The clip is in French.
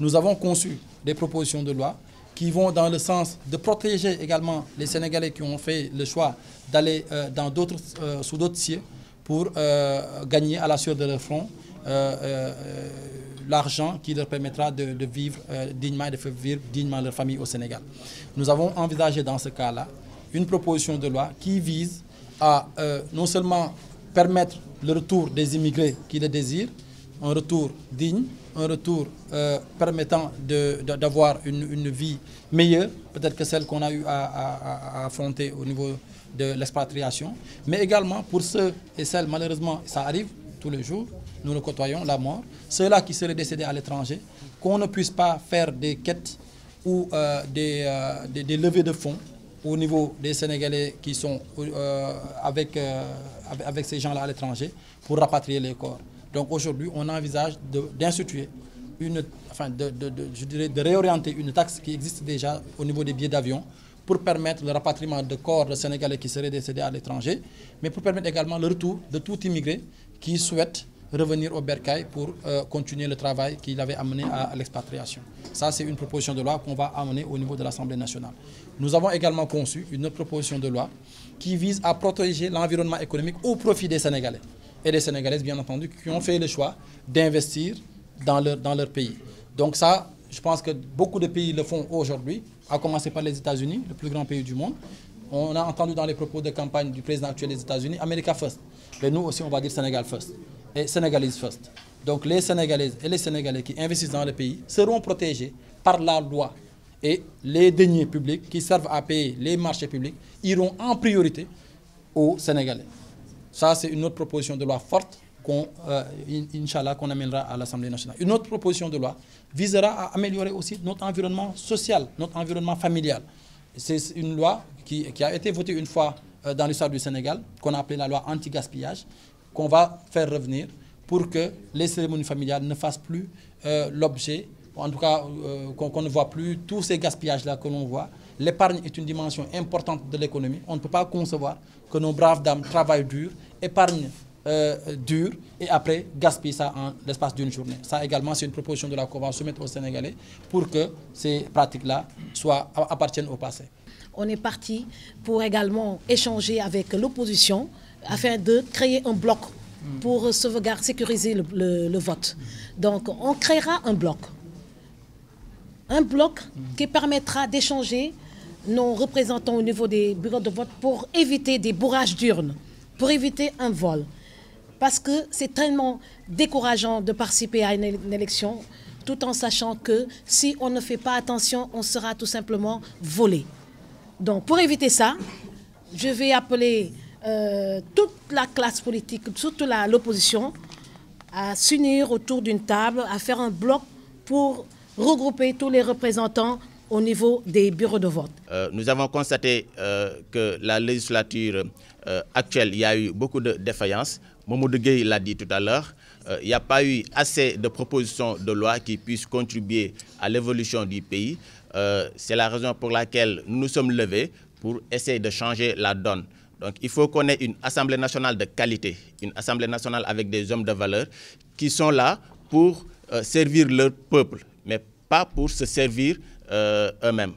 nous avons conçu des propositions de loi qui vont dans le sens de protéger également les Sénégalais qui ont fait le choix d'aller sous d'autres cieux pour gagner à la sueur de leur front l'argent qui leur permettra de vivre dignement et de faire vivre dignement leur famille au Sénégal. Nous avons envisagé dans ce cas-là une proposition de loi qui vise à non seulement permettre le retour des immigrés qui le désirent, un retour digne, un retour permettant d'avoir une vie meilleure, peut-être que celle qu'on a eu à affronter au niveau de l'expatriation, mais également pour ceux et celles, malheureusement, ça arrive tous les jours, nous le côtoyons, la mort, ceux-là qui seraient décédés à l'étranger, qu'on ne puisse pas faire des quêtes ou des levées de fonds au niveau des Sénégalais qui sont avec ces gens-là à l'étranger pour rapatrier les corps. Donc aujourd'hui, on envisage d'instituer de réorienter une taxe qui existe déjà au niveau des billets d'avion pour permettre le rapatriement de corps de Sénégalais qui seraient décédés à l'étranger, mais pour permettre également le retour de tout immigré qui souhaite revenir au bercail pour continuer le travail qu'il avait amené à l'expatriation. Ça, c'est une proposition de loi qu'on va amener au niveau de l'Assemblée nationale. Nous avons également conçu une autre proposition de loi qui vise à protéger l'environnement économique au profit des Sénégalais et des Sénégalaises, bien entendu, qui ont fait le choix d'investir dans leur pays. Donc ça, je pense que beaucoup de pays le font aujourd'hui, à commencer par les États-Unis, le plus grand pays du monde. On a entendu dans les propos de campagne du président actuel des États-Unis, America First. Mais nous aussi, on va dire Sénégal First et Sénégalese First. Donc les Sénégalaises et les Sénégalais qui investissent dans le pays seront protégés par la loi. Et les deniers publics qui servent à payer les marchés publics iront en priorité aux Sénégalais. Ça, c'est une autre proposition de loi forte Inch'Allah, qu'on amènera à l'Assemblée nationale. Une autre proposition de loi visera à améliorer aussi notre environnement social, notre environnement familial. C'est une loi qui a été votée une fois dans l'histoire du Sénégal, qu'on a appelée la loi anti-gaspillage, qu'on va faire revenir pour que les cérémonies familiales ne fassent plus l'objet, en tout cas qu'on ne voit plus tous ces gaspillages-là que l'on voit. L'épargne est une dimension importante de l'économie. On ne peut pas concevoir que nos braves dames travaillent dur, épargnent dur et après gaspillent ça en l'espace d'une journée. Ça également, c'est une proposition de la qu'on va soumettre aux Sénégalais pour que ces pratiques-là appartiennent au passé. On est parti pour également échanger avec l'opposition afin de créer un bloc pour sauvegarder, sécuriser le vote. Donc, on créera un bloc qui permettra d'échanger nos représentants au niveau des bureaux de vote pour éviter des bourrages d'urnes, pour éviter un vol. Parce que c'est tellement décourageant de participer à une élection tout en sachant que si on ne fait pas attention, on sera tout simplement volé. Donc pour éviter ça, je vais appeler toute la classe politique, surtout l'opposition, à s'unir autour d'une table, à faire un bloc pour regrouper tous les représentants au niveau des bureaux de vote. Nous avons constaté que la législature actuelle, il y a eu beaucoup de défaillances. Mamoudou Gueye l'a dit tout à l'heure, il n'y a pas eu assez de propositions de loi qui puissent contribuer à l'évolution du pays. C'est la raison pour laquelle nous nous sommes levés pour essayer de changer la donne. Donc il faut qu'on ait une Assemblée nationale de qualité, une Assemblée nationale avec des hommes de valeur qui sont là pour servir leur peuple, mais pas pour se servir eux-mêmes.